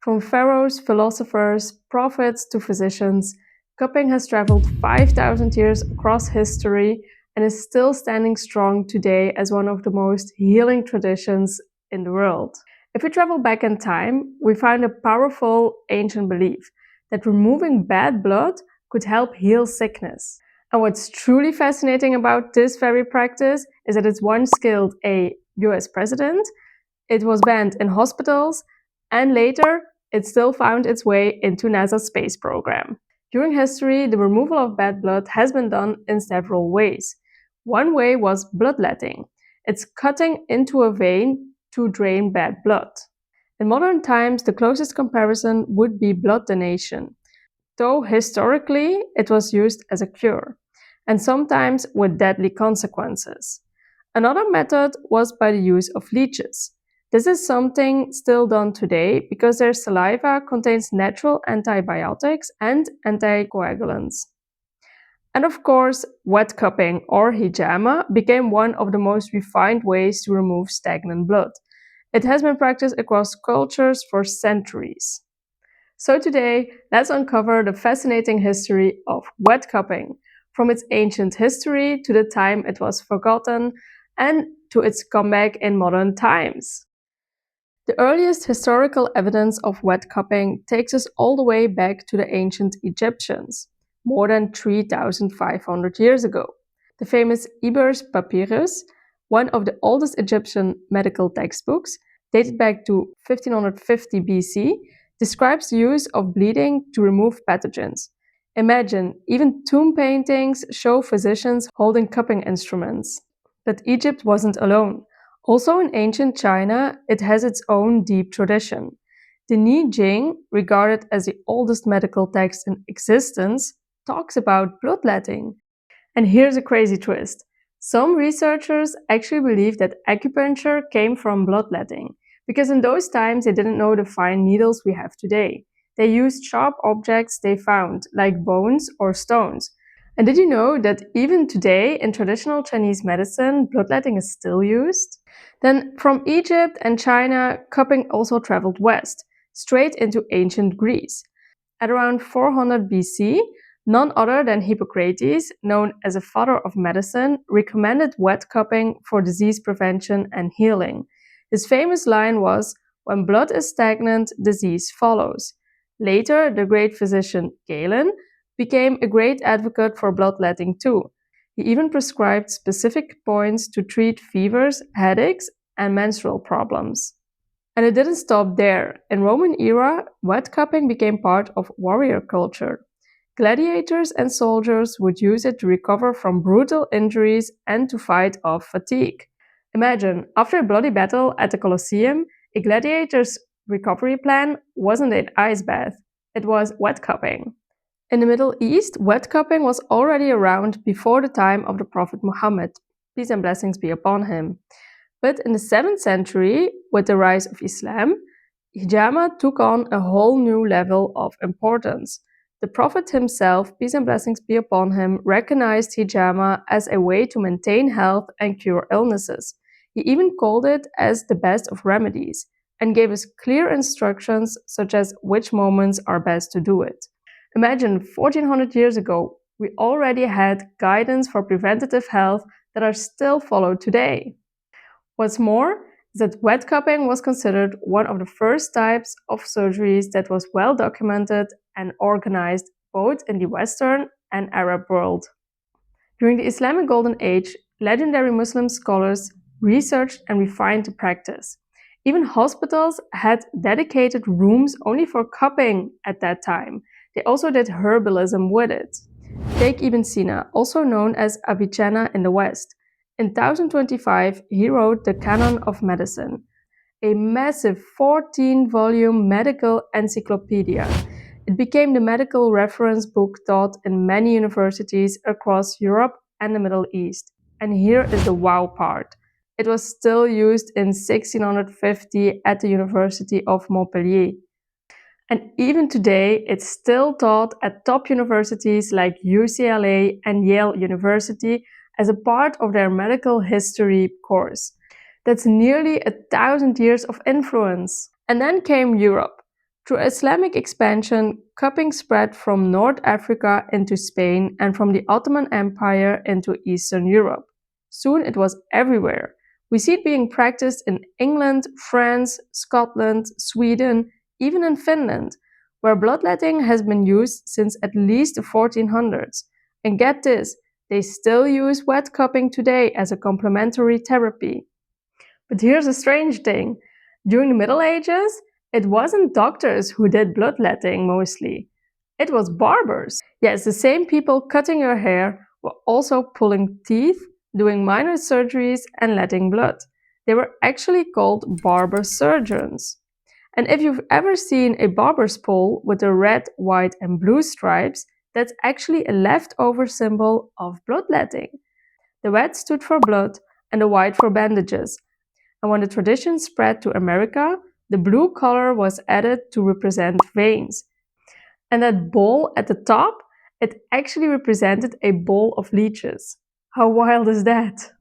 From pharaohs, philosophers, prophets to physicians, cupping has traveled 5,000 years across history and is still standing strong today as one of the most healing traditions in the world. If we travel back in time, we find a powerful ancient belief that removing bad blood could help heal sickness. And what's truly fascinating about this very practice is that it once killed a US president, it was banned in hospitals, and later it still found its way into NASA's space program. During history, the removal of bad blood has been done in several ways. One way was bloodletting. It's cutting into a vein to drain bad blood. In modern times, the closest comparison would be blood donation, though historically it was used as a cure, and sometimes with deadly consequences. Another method was by the use of leeches. This is something still done today because their saliva contains natural antibiotics and anticoagulants. And of course, wet cupping or hijama became one of the most refined ways to remove stagnant blood. It has been practiced across cultures for centuries. So today, let's uncover the fascinating history of wet cupping, from its ancient history to the time it was forgotten and to its comeback in modern times. The earliest historical evidence of wet cupping takes us all the way back to the ancient Egyptians, more than 3,500 years ago. The famous Ebers Papyrus, one of the oldest Egyptian medical textbooks, dated back to 1550 BC, describes the use of bleeding to remove pathogens. Imagine, even tomb paintings show physicians holding cupping instruments. But Egypt wasn't alone. Also in ancient China, it has its own deep tradition. The Ni Jing, regarded as the oldest medical text in existence, talks about bloodletting. And here's a crazy twist. Some researchers actually believe that acupuncture came from bloodletting, because in those times they didn't know the fine needles we have today. They used sharp objects they found, like bones or stones. And did you know that even today in traditional Chinese medicine, bloodletting is still used? Then from Egypt and China, cupping also traveled west, straight into ancient Greece. At around 400 BC, none other than Hippocrates, known as a father of medicine, recommended wet cupping for disease prevention and healing. His famous line was, "When blood is stagnant, disease follows." Later, the great physician Galen became a great advocate for bloodletting too. He even prescribed specific points to treat fevers, headaches, and menstrual problems. And it didn't stop there. In Roman era, wet cupping became part of warrior culture. Gladiators and soldiers would use it to recover from brutal injuries and to fight off fatigue. Imagine, after a bloody battle at the Colosseum, a gladiator's recovery plan wasn't an ice bath, it was wet cupping. In the Middle East, wet cupping was already around before the time of the Prophet Muhammad, peace and blessings be upon him. But in the 7th century, with the rise of Islam, hijama took on a whole new level of importance. The Prophet himself, peace and blessings be upon him, recognized hijama as a way to maintain health and cure illnesses. He even called it as the best of remedies and gave us clear instructions such as which moments are best to do it. Imagine 1400 years ago, we already had guidance for preventative health that are still followed today. What's more is that wet cupping was considered one of the first types of surgeries that was well documented and organized both in the Western and Arab world. During the Islamic Golden Age, legendary Muslim scholars researched and refined the practice. Even hospitals had dedicated rooms only for cupping at that time. They also did herbalism with it. Take Ibn Sina, also known as Avicenna in the West. In 1025, he wrote the Canon of Medicine, a massive 14-volume medical encyclopedia. It became the medical reference book taught in many universities across Europe and the Middle East. And here is the wow part. It was still used in 1650 at the University of Montpellier. And even today, it's still taught at top universities like UCLA and Yale University as a part of their medical history course. That's nearly 1,000 years of influence. And then came Europe. Through Islamic expansion, cupping spread from North Africa into Spain and from the Ottoman Empire into Eastern Europe. Soon it was everywhere. We see it being practiced in England, France, Scotland, Sweden, even in Finland, where bloodletting has been used since at least the 1400s. And get this, they still use wet cupping today as a complementary therapy. But here's a strange thing. During the Middle Ages, it wasn't doctors who did bloodletting mostly. It was barbers. Yes, the same people cutting your hair were also pulling teeth, doing minor surgeries, and letting blood. They were actually called barber surgeons. And if you've ever seen a barber's pole with the red, white, and blue stripes, that's actually a leftover symbol of bloodletting. The red stood for blood and the white for bandages. And when the tradition spread to America, the blue color was added to represent veins. And that bowl at the top, it actually represented a bowl of leeches. How wild is that?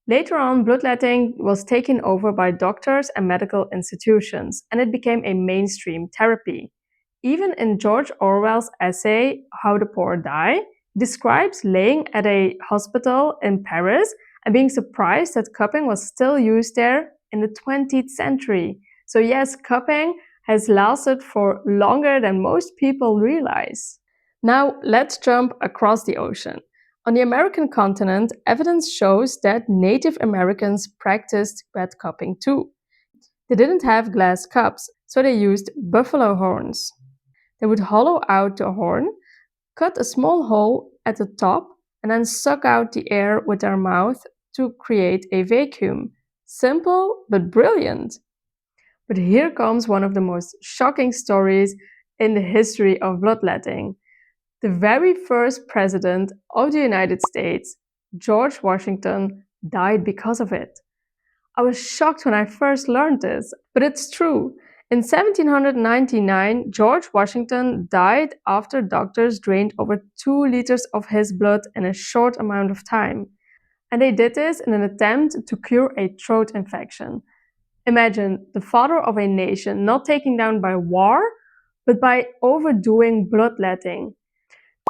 Later on, bloodletting was taken over by doctors and medical institutions, and it became a mainstream therapy. Even in George Orwell's essay, How the Poor Die, describes laying at a hospital in Paris and being surprised that cupping was still used there in the 20th century. So yes, cupping has lasted for longer than most people realize. Now let's jump across the ocean. On the American continent, evidence shows that Native Americans practiced wet cupping too. They didn't have glass cups, so they used buffalo horns. They would hollow out the horn, cut a small hole at the top, and then suck out the air with their mouth to create a vacuum. Simple, but brilliant. But here comes one of the most shocking stories in the history of bloodletting. The very first president of the United States, George Washington, died because of it. I was shocked when I first learned this, but it's true. In 1799, George Washington died after doctors drained over 2 liters of his blood in a short amount of time. And they did this in an attempt to cure a throat infection. Imagine the father of a nation not taken down by war, but by overdoing bloodletting.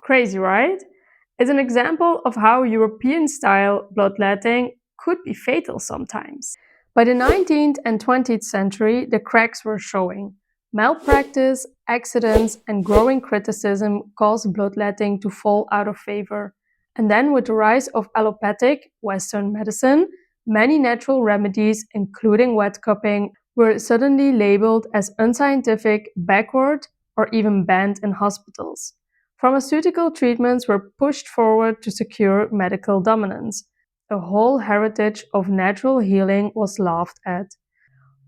Crazy, right? It's an example of how European-style bloodletting could be fatal sometimes. By the 19th and 20th century, the cracks were showing. Malpractice, accidents, and growing criticism caused bloodletting to fall out of favor. And then with the rise of allopathic, Western medicine, many natural remedies, including wet cupping, were suddenly labeled as unscientific, backward, or even banned in hospitals. Pharmaceutical treatments were pushed forward to secure medical dominance. A whole heritage of natural healing was laughed at.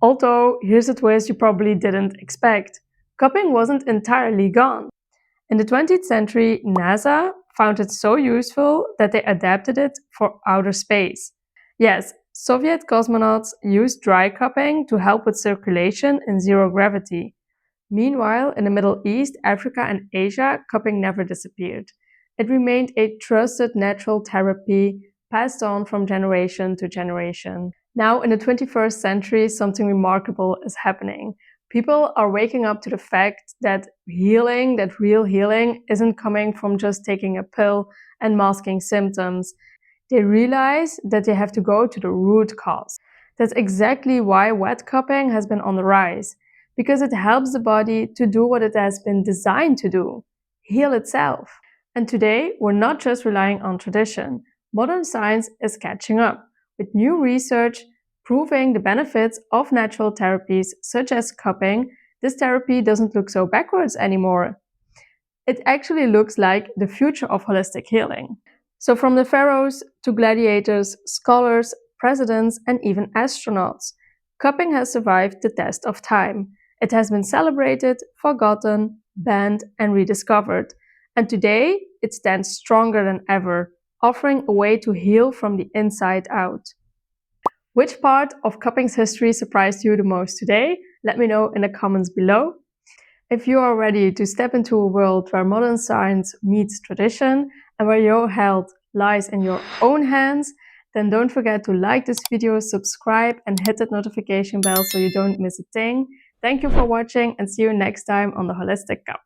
Although, here's a twist you probably didn't expect. Cupping wasn't entirely gone. In the 20th century, NASA found it so useful that they adapted it for outer space. Yes, Soviet cosmonauts used dry cupping to help with circulation in zero gravity. Meanwhile, in the Middle East, Africa, and Asia, cupping never disappeared. It remained a trusted natural therapy passed on from generation to generation. Now, in the 21st century, something remarkable is happening. People are waking up to the fact that healing, that real healing, isn't coming from just taking a pill and masking symptoms. They realize that they have to go to the root cause. That's exactly why wet cupping has been on the rise, because it helps the body to do what it has been designed to do, heal itself. And today, we're not just relying on tradition. Modern science is catching up, with new research proving the benefits of natural therapies such as cupping. This therapy doesn't look so backwards anymore. It actually looks like the future of holistic healing. So from the pharaohs to gladiators, scholars, presidents, and even astronauts, cupping has survived the test of time. It has been celebrated, forgotten, banned, and rediscovered. And today, it stands stronger than ever, offering a way to heal from the inside out. Which part of cupping's history surprised you the most today? Let me know in the comments below. If you are ready to step into a world where modern science meets tradition and where your health lies in your own hands, then don't forget to like this video, subscribe, and hit that notification bell so you don't miss a thing. Thank you for watching and see you next time on the Holistic Cup.